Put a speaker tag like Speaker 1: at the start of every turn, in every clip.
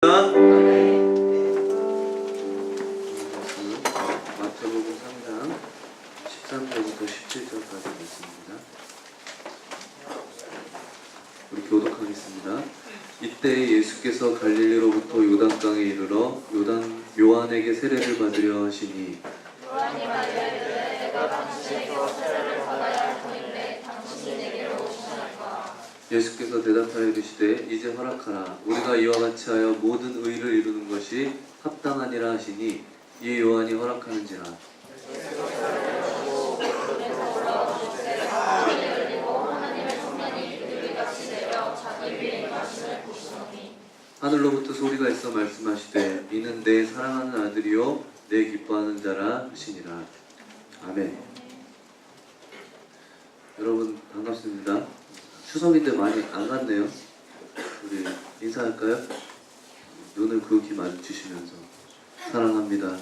Speaker 1: 마태복음 3장 13절부터 17절까지 말씀입니다. 우리 교독하겠습니다. 이때 예수께서 갈릴리로부터 요단강에 이르러 요한에게 세례를 받으려 하시니
Speaker 2: 요한이 말하기를 내가 당신에게로 세례를 받아야 할 터인데 당신이 내게로 오시나이까.
Speaker 1: 예수께서 대답하여 이르시되 이제 허락하라. 우리가 이와 같이 하여 모든 의를 이루는 것이 합당하니라 하시니 이에 요한이 허락하는지라. 하늘로부터 소리가 있어 말씀하시되 이는 내 사랑하는 아들이요 내 기뻐하는 자라 하시니라. 아멘. 여러분 반갑습니다. 추석인데 많이 안 갔네요. 우리 인사할까요? 눈을 그윽히 마주치시면서 사랑합니다.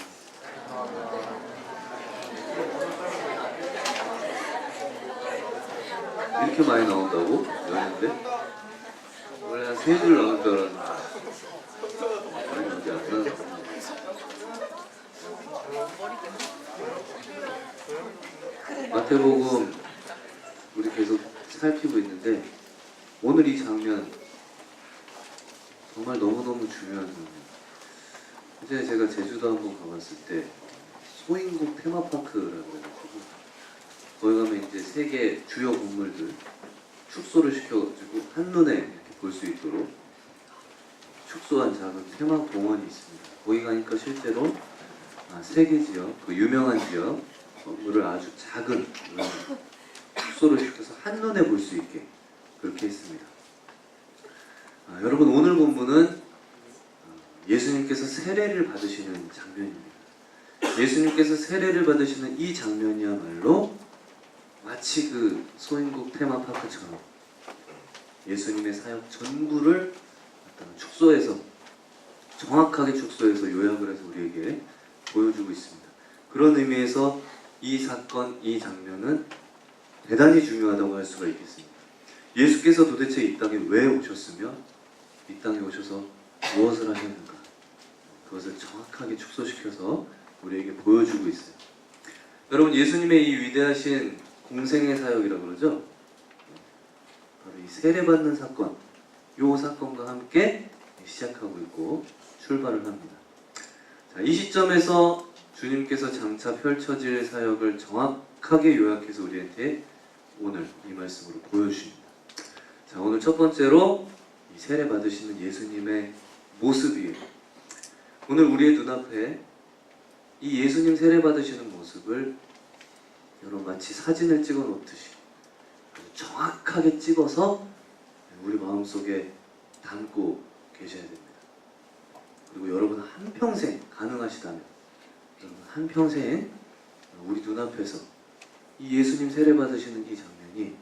Speaker 1: 이렇게 많이 나온다고? 연인데? 원래 한 3줄 나올 줄 알았는데 아니 어디 안 나왔어. 마태복음 우리 계속 살피고 있는데 오늘 이 장면 정말 너무너무 중요한 장면. 이제 제가 제주도 한번 가봤을 때 소인국 테마파크라고 해가지고 거기 가면 이제 세계 주요 건물들 축소를 시켜가지고 한눈에 이렇게 볼 수 있도록 축소한 작은 테마 공원이 있습니다. 거기 가니까 실제로 세계 지역, 그 유명한 지역 건물을 아주 작은 축소를 시켜서 한눈에 볼 수 있게 그렇게 했습니다. 여러분 오늘 본문은 예수님께서 세례를 받으시는 장면입니다. 예수님께서 세례를 받으시는 이 장면이야말로 마치 그 소인국 테마파크처럼 예수님의 사역 전부를 축소해서 정확하게 축소해서 요약을 해서 우리에게 보여주고 있습니다. 그런 의미에서 이 사건, 이 장면은 대단히 중요하다고 할 수가 있겠습니다. 예수께서 도대체 이 땅에 왜 오셨으며 이 땅에 오셔서 무엇을 하셨는가, 그것을 정확하게 축소시켜서 우리에게 보여주고 있어요. 여러분 예수님의 이 위대하신 공생의 사역이라고 그러죠. 바로 이 세례받는 사건, 이 사건과 함께 시작하고 있고 출발을 합니다. 자, 이 시점에서 주님께서 장차 펼쳐질 사역을 정확하게 요약해서 우리한테 오늘 이 말씀으로 보여주십니다. 자, 오늘 첫 번째로 이 세례 받으시는 예수님의 모습이에요. 오늘 우리의 눈앞에 이 예수님 세례 받으시는 모습을 여러분 마치 사진을 찍어 놓듯이 정확하게 찍어서 우리 마음속에 담고 계셔야 됩니다. 그리고 여러분 한평생 가능하시다면 여러분 한평생 우리 눈앞에서 이 예수님 세례 받으시는 이 장면이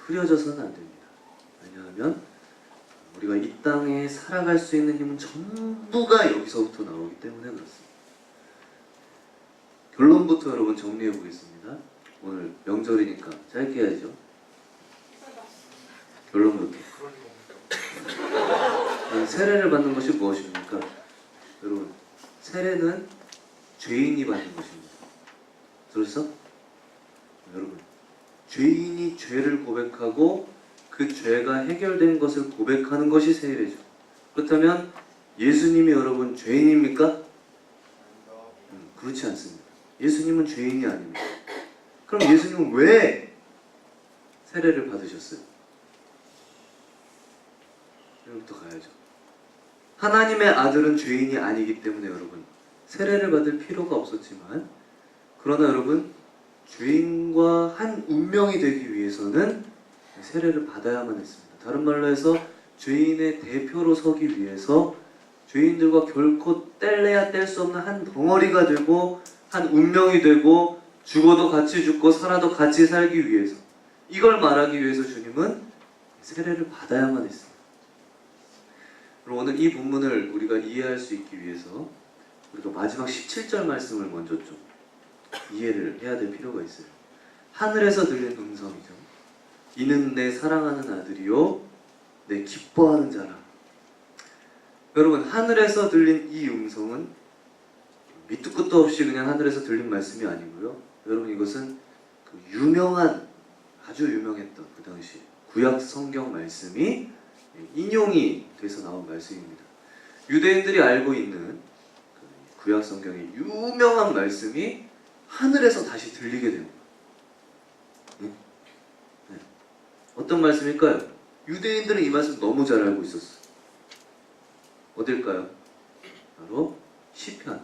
Speaker 1: 흐려져서는 안 됩니다. 왜냐하면 우리가 이 땅에 살아갈 수 있는 힘은 전부가 여기서부터 나오기 때문에 그렇습니다. 결론부터 여러분 정리해 보겠습니다. 오늘 명절이니까 짧게 해야죠. 결론부터. 세례를 받는 것이 무엇입니까? 여러분 세례는 죄인이 받는 것입니다. 들었어? 여러분 죄인이 죄를 고백하고 그 죄가 해결된 것을 고백하는 것이 세례죠. 그렇다면 예수님이 여러분 죄인입니까? 그렇지 않습니다. 예수님은 죄인이 아닙니다. 그럼 예수님은 왜 세례를 받으셨어요? 여기부터 가야죠. 하나님의 아들은 죄인이 아니기 때문에 여러분 세례를 받을 필요가 없었지만, 그러나 여러분 죄인과 한 운명이 되기 위해서는 세례를 받아야만 했습니다. 다른 말로 해서 죄인의 대표로 서기 위해서 죄인들과 결코 뗄래야 뗄 수 없는 한 덩어리가 되고 한 운명이 되고 죽어도 같이 죽고 살아도 같이 살기 위해서, 이걸 말하기 위해서 주님은 세례를 받아야만 했습니다. 그럼 오늘 이 본문을 우리가 이해할 수 있기 위해서 우리가 마지막 17절 말씀을 먼저 좀 이해를 해야 될 필요가 있어요. 하늘에서 들린 음성이죠. 이는 내 사랑하는 아들이요 내 기뻐하는 자라. 여러분, 하늘에서 들린 이 음성은 밑도 끝도 없이 그냥 하늘에서 들린 말씀이 아니고요. 여러분, 이것은 그 유명한, 아주 유명했던 그 당시 구약 성경 말씀이 인용이 돼서 나온 말씀입니다. 유대인들이 알고 있는 그 구약 성경의 유명한 말씀이 하늘에서 다시 들리게 됩니다. 네? 어떤 말씀일까요? 유대인들은 이 말씀 너무 잘 알고 있었어요. 어딜까요? 바로 시편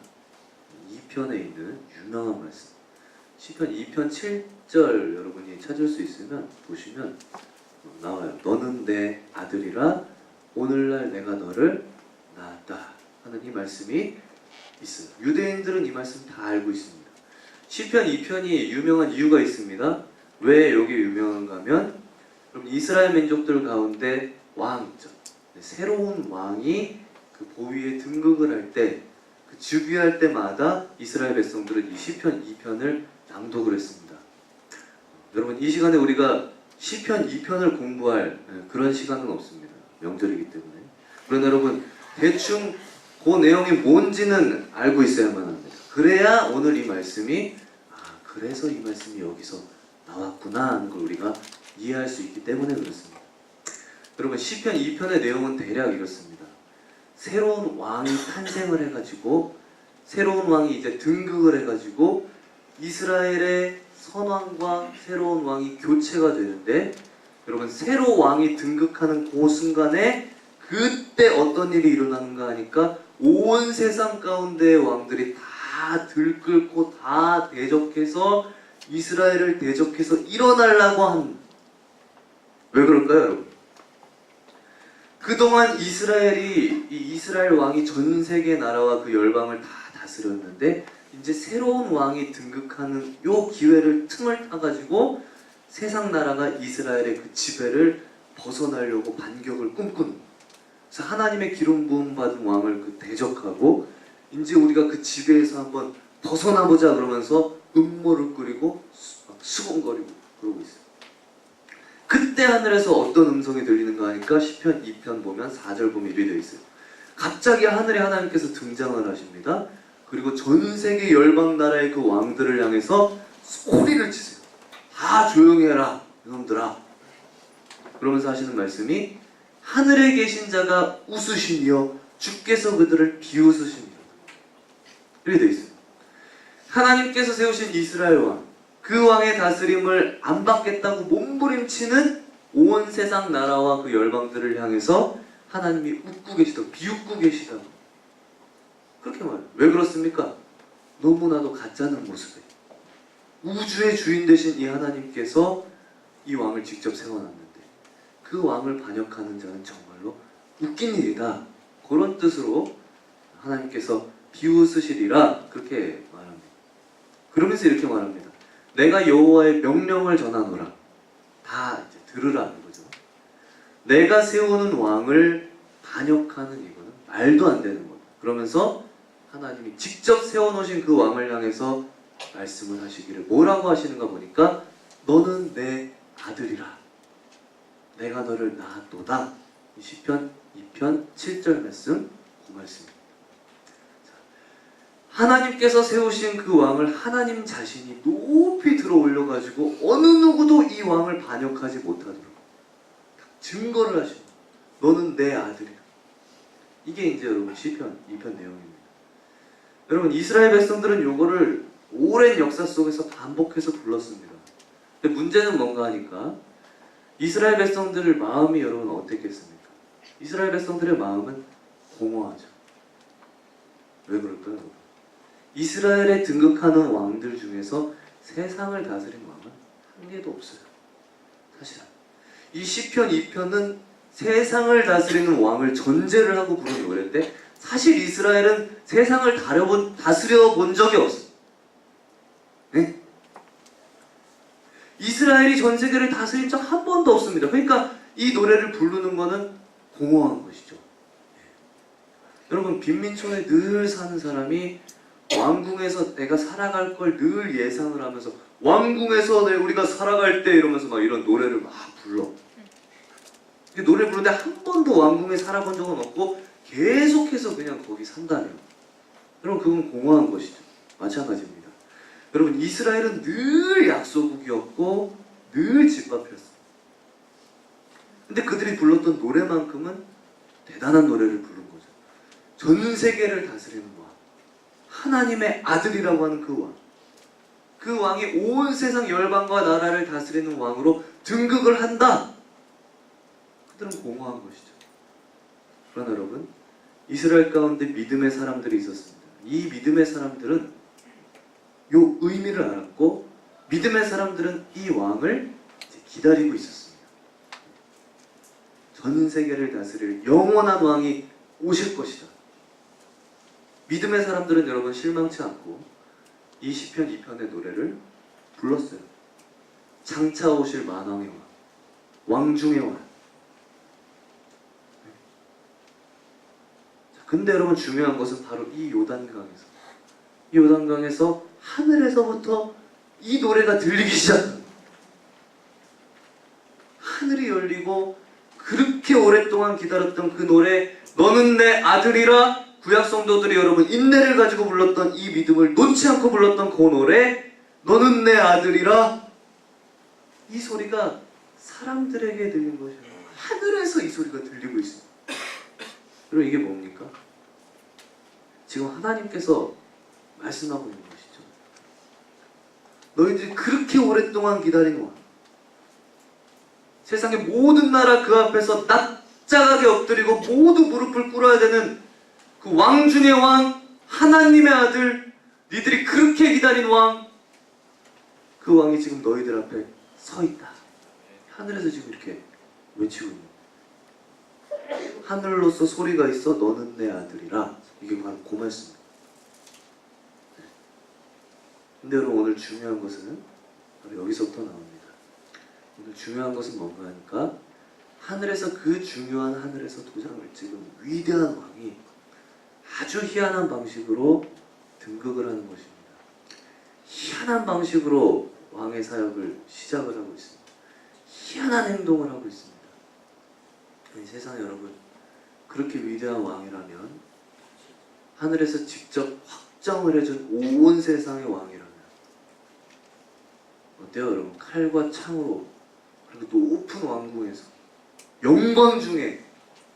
Speaker 1: 2편에 있는 유명한 말씀. 시편 2편 7절 여러분이 찾을 수 있으면 보시면 나와요. 너는 내 아들이라 오늘날 내가 너를 낳았다 하는 이 말씀이 있어요. 유대인들은 이 말씀 다 알고 있습니다. 시편 2편이 유명한 이유가 있습니다. 왜 여기 유명한가 하면 그럼 이스라엘 민족들 가운데 왕, 새로운 왕이 그 보위에 등극을 할 때, 그 즉위할 때마다 이스라엘 백성들은 이 시편 2편을 낭독을 했습니다. 여러분, 이 시간에 우리가 시편 2편을 공부할 그런 시간은 없습니다. 명절이기 때문에. 그러나 여러분, 대충 그 내용이 뭔지는 알고 있어야만 합니다. 그래야 오늘 이 말씀이 그래서 이 말씀이 여기서 나왔구나 하는 걸 우리가 이해할 수 있기 때문에 그렇습니다. 여러분, 시편 2편의 내용은 대략 이렇습니다. 새로운 왕이 탄생을 해가지고 새로운 왕이 이제 등극을 해가지고 이스라엘의 선왕과 새로운 왕이 교체가 되는데, 여러분, 새로 왕이 등극하는 그 순간에 그때 어떤 일이 일어나는가 하니까 온 세상 가운데의 왕들이 다 들끓고 다 대적해서 이스라엘을 대적해서 일어나려고 한. 왜 그럴까요, 여러분? 그동안 이스라엘이 이 이스라엘 왕이 전 세계 나라와 그 열방을 다 다스렸는데 이제 새로운 왕이 등극하는 요 기회를 틈을 타가지고 세상 나라가 이스라엘의 그 지배를 벗어나려고 반격을 꿈꾸는. 그래서 하나님의 기름 부음 받은 왕을 그 대적하고 이제 우리가 그 지배에서 한번 벗어나보자 그러면서 음모를 꾸리고 수군거리고 그러고 있어요. 그때 하늘에서 어떤 음성이 들리는가 하니까 시편 2편 보면 4절 보면 이렇게 되어 있어요. 갑자기 하늘에 하나님께서 등장을 하십니다. 그리고 전 세계 열방 나라의 그 왕들을 향해서 소리를 치세요. 다 조용히 해라, 이놈들아. 그러면서 하시는 말씀이 하늘에 계신 자가 웃으시며 주께서 그들을 비웃으십니다. 이렇게 되어 있어요. 하나님께서 세우신 이스라엘 왕, 그 왕의 다스림을 안 받겠다고 몸부림치는 온 세상 나라와 그 열방들을 향해서 하나님이 웃고 계시다고, 비웃고 계시다고 그렇게 말해요. 왜 그렇습니까? 너무나도 가짜는 모습에 우주의 주인 되신 이 하나님께서 이 왕을 직접 세워놨는데 그 왕을 반역하는 자는 정말로 웃긴 일이다, 그런 뜻으로 하나님께서 비웃으시리라 그렇게 말합니다. 그러면서 이렇게 말합니다. 내가 여호와의 명령을 전하노라. 다 이제 들으라는 거죠. 내가 세우는 왕을 반역하는 이거는 말도 안 되는 거다. 그러면서 하나님이 직접 세워놓으신 그 왕을 향해서 말씀을 하시기를 뭐라고 하시는가 보니까 너는 내 아들이라. 내가 너를 낳았도다. 이 시편 2편 7절 말씀, 그 말씀입니다. 하나님께서 세우신 그 왕을 하나님 자신이 높이 들어 올려가지고 어느 누구도 이 왕을 반역하지 못하도록 증거를 하시고 너는 내 아들이야. 이게 이제 여러분 시편 2편 내용입니다. 여러분, 이스라엘 백성들은 요거를 오랜 역사 속에서 반복해서 불렀습니다. 근데 문제는 뭔가 하니까 이스라엘 백성들의 마음이 여러분 어땠겠습니까? 이스라엘 백성들의 마음은 공허하죠. 왜 그럴까요? 이스라엘에 등극하는 왕들 중에서 세상을 다스린 왕은 한 개도 없어요. 사실은 이 시편 2편은 세상을 다스리는 왕을 전제를 하고 부른 노래인데 사실 이스라엘은 세상을 다스려 본 적이 없어요. 네? 이스라엘이 전 세계를 다스린 적 한 번도 없습니다. 그러니까 이 노래를 부르는 거는 공허한 것이죠. 여러분, 빈민촌에 늘 사는 사람이 왕궁에서 내가 살아갈 걸 늘 예상을 하면서 왕궁에서 우리가 살아갈 때 이러면서 막 이런 노래를 막 불러. 노래 부르는데 한 번도 왕궁에 살아본 적은 없고 계속해서 그냥 거기 산다면 여러분 그건 공허한 것이죠. 마찬가지입니다. 여러분 이스라엘은 늘 약소국이었고 늘 집밥이었어요. 근데 그들이 불렀던 노래만큼은 대단한 노래를 부른 거죠. 전 세계를 다스리는 왕, 하나님의 아들이라고 하는 그 왕, 그 왕이 온 세상 열방과 나라를 다스리는 왕으로 등극을 한다. 그들은 공허한 것이죠. 그러나 여러분, 이스라엘 가운데 믿음의 사람들이 있었습니다. 이 믿음의 사람들은 요 의미를 알았고 믿음의 사람들은 이 왕을 이제 기다리고 있었습니다. 전 세계를 다스릴 영원한 왕이 오실 것이다. 믿음의 사람들은 여러분 실망치 않고 이 시편 2편의 노래를 불렀어요. 장차 오실 만왕의 왕, 왕중의 왕. 근데 여러분 중요한 것은 바로 이 요단강에서 하늘에서부터 이 노래가 들리기 시작합니다. 하늘이 열리고 그렇게 오랫동안 기다렸던 그 노래, 너는 내 아들이라, 구약 성도들이 여러분 인내를 가지고 불렀던 이 믿음을 놓지 않고 불렀던 그 노래, 너는 내 아들이라, 이 소리가 사람들에게 들린 것이에요. 하늘에서 이 소리가 들리고 있습니다. 여러분 이게 뭡니까? 지금 하나님께서 말씀하고 있는 것이죠. 너희들이 그렇게 오랫동안 기다린 왕, 세상의 모든 나라 그 앞에서 납작하게 엎드리고 모두 무릎을 꿇어야 되는 그 왕 중의 왕, 하나님의 아들, 니들이 그렇게 기다린 왕, 그 왕이 지금 너희들 앞에 서 있다. 하늘에서 지금 이렇게 외치고 있는 거예요. 하늘로서 소리가 있어 너는 내 아들이라. 이게 바로 그 말씀입니다. 근데 여러분 오늘 중요한 것은 바로 여기서부터 나옵니다. 오늘 중요한 것은 뭔가 하니까 하늘에서 그 중요한 하늘에서 도장을 찍은 위대한 왕이 아주 희한한 방식으로 등극을 하는 것입니다. 희한한 방식으로 왕의 사역을 시작을 하고 있습니다. 희한한 행동을 하고 있습니다. 아니, 세상에 여러분 그렇게 위대한 왕이라면 하늘에서 직접 확정을 해준 온 세상의 왕이라면 어때요 여러분? 칼과 창으로 그리고 높은 왕궁에서 영광 중에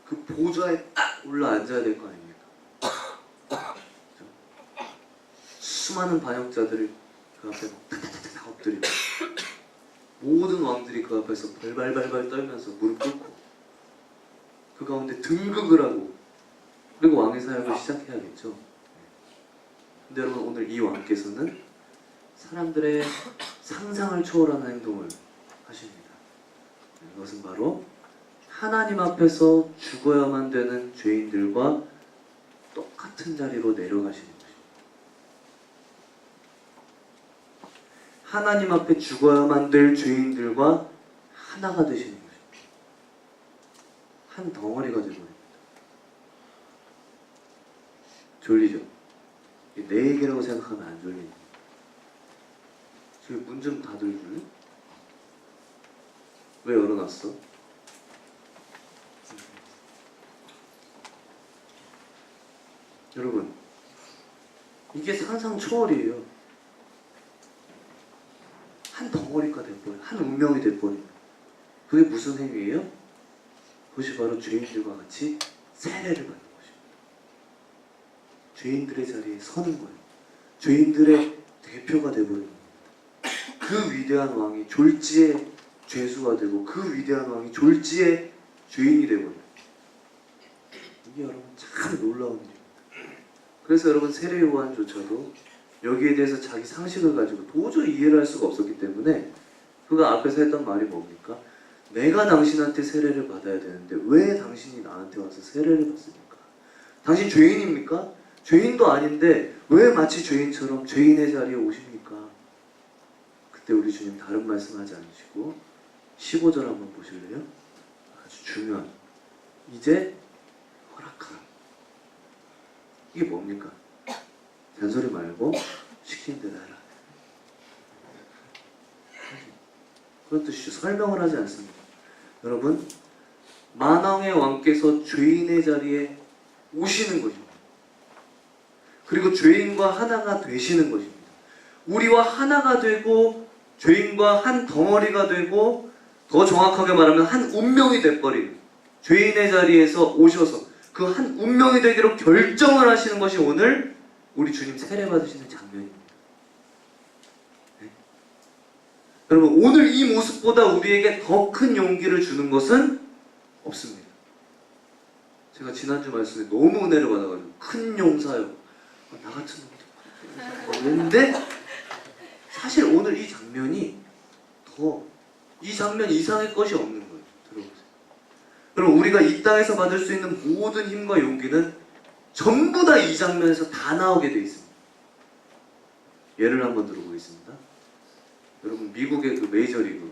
Speaker 1: 그 보좌에 딱 올라 앉아야 될 거 아닙니까? 수많은 반역자들을 그 앞에 막 타타타타 엎드리고 모든 왕들이 그 앞에서 발발발발 떨면서 무릎 꿇고 그 가운데 등극을 하고 그리고 왕의 사역을 시작해야겠죠. 근데 여러분 오늘 이 왕께서는 사람들의 상상을 초월하는 행동을 하십니다. 이것은 바로 하나님 앞에서 죽어야만 되는 죄인들과 똑같은 자리로 내려가시는 것입니다. 하나님 앞에 죽어야만 될 죄인들과 하나가 되시는 것입니다. 한 덩어리가 되버립니다. 졸리죠? 내 얘기라고 생각하면 안 졸립니다. 저기 문 좀 닫아줄래? 왜 열어놨어? 여러분 이게 상상 초월이에요. 한 덩어리가 돼버려, 한 운명이 돼버려요. 그게 무슨 행위예요? 그것이 바로 죄인들과 같이 세례를 받는 것입니다. 죄인들의 자리에 서는 거예요. 죄인들의 대표가 돼버리는 겁니다. 그 위대한 왕이 졸지에 죄수가 되고 그 위대한 왕이 졸지에 죄인이 되버려요. 이게 여러분 참 놀라운 일입니다. 그래서 여러분 세례 요한조차도 여기에 대해서 자기 상식을 가지고 도저히 이해를 할 수가 없었기 때문에 그가 앞에서 했던 말이 뭡니까? 내가 당신한테 세례를 받아야 되는데 왜 당신이 나한테 와서 세례를 받습니까? 당신 죄인입니까? 죄인도 아닌데 왜 마치 죄인처럼 죄인의 자리에 오십니까? 그때 우리 주님 다른 말씀하지 않으시고 15절 한번 보실래요? 아주 중요한 이제 허락하라. 이게 뭡니까? 잔소리 말고 시킨 대로 해라. 그런 뜻이죠. 설명을 하지 않습니다. 여러분 만왕의 왕께서 죄인의 자리에 오시는 것입니다. 그리고 죄인과 하나가 되시는 것입니다. 우리와 하나가 되고 죄인과 한 덩어리가 되고 더 정확하게 말하면 한 운명이 돼버리는 죄인의 자리에서 오셔서 그 한 운명이 되기로 결정을 하시는 것이 오늘 우리 주님 세례 받으시는 장면입니다. 네? 여러분 오늘 이 모습보다 우리에게 더 큰 용기를 주는 것은 없습니다. 제가 지난주 말씀에 너무 은혜를 받아가지고 큰 용사요. 나 같은 놈도 그랬는데 사실 오늘 이 장면이 이 장면 이상의 것이 없는 거예요. 들어보세요. 그럼 우리가 이 땅에서 받을 수 있는 모든 힘과 용기는 전부 다 이 장면에서 다 나오게 돼 있습니다. 예를 한번 들어보겠습니다. 여러분 미국의 그 메이저리그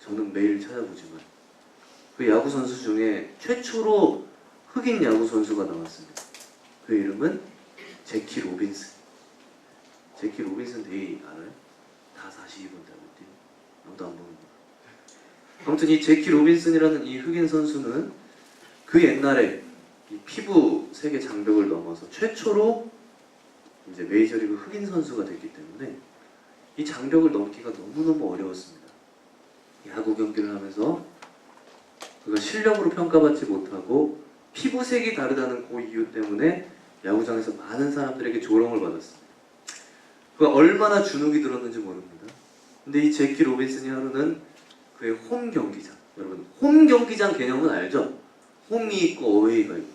Speaker 1: 저는 매일 찾아보지만 그 야구 선수 중에 최초로 흑인 야구 선수가 나왔습니다. 그 이름은 제키 로빈슨. 제키 로빈슨 데이 알아요? 다 42번 달고 뛰어. 아무도 안 보는 거. 아무튼 이 제키 로빈슨이라는 이 흑인 선수는 그 옛날에 이 피부 세계 장벽을 넘어서 최초로 이제 메이저리그 흑인 선수가 됐기 때문에 이 장벽을 넘기가 너무너무 어려웠습니다. 야구 경기를 하면서 그가 실력으로 평가받지 못하고 피부색이 다르다는 그 이유 때문에 야구장에서 많은 사람들에게 조롱을 받았습니다. 그가 얼마나 주눅이 들었는지 모릅니다. 근데 이 제키 로빈슨이 하루는 그의 홈 경기장, 여러분 홈 경기장 개념은 알죠? 홈이 있고 어웨이가 있고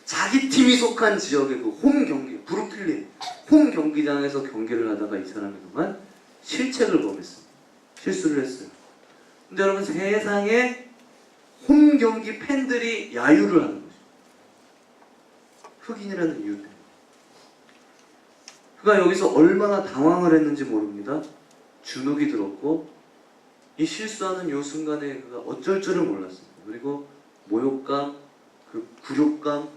Speaker 1: 자기 팀이 속한 지역의 그 홈 경기, 브루클린 홈 경기장에서 경기를 하다가 이 사람이 그만 실책을 범했습니다. 실수를 했어요. 근데 여러분 세상에 홈 경기 팬들이 야유를 하는 거죠. 흑인이라는 이유 때문에. 그가 여기서 얼마나 당황을 했는지 모릅니다. 주눅이 들었고 이 실수하는 요 순간에 그가 어쩔 줄을 몰랐습니다. 그리고 모욕감, 그 굴욕감,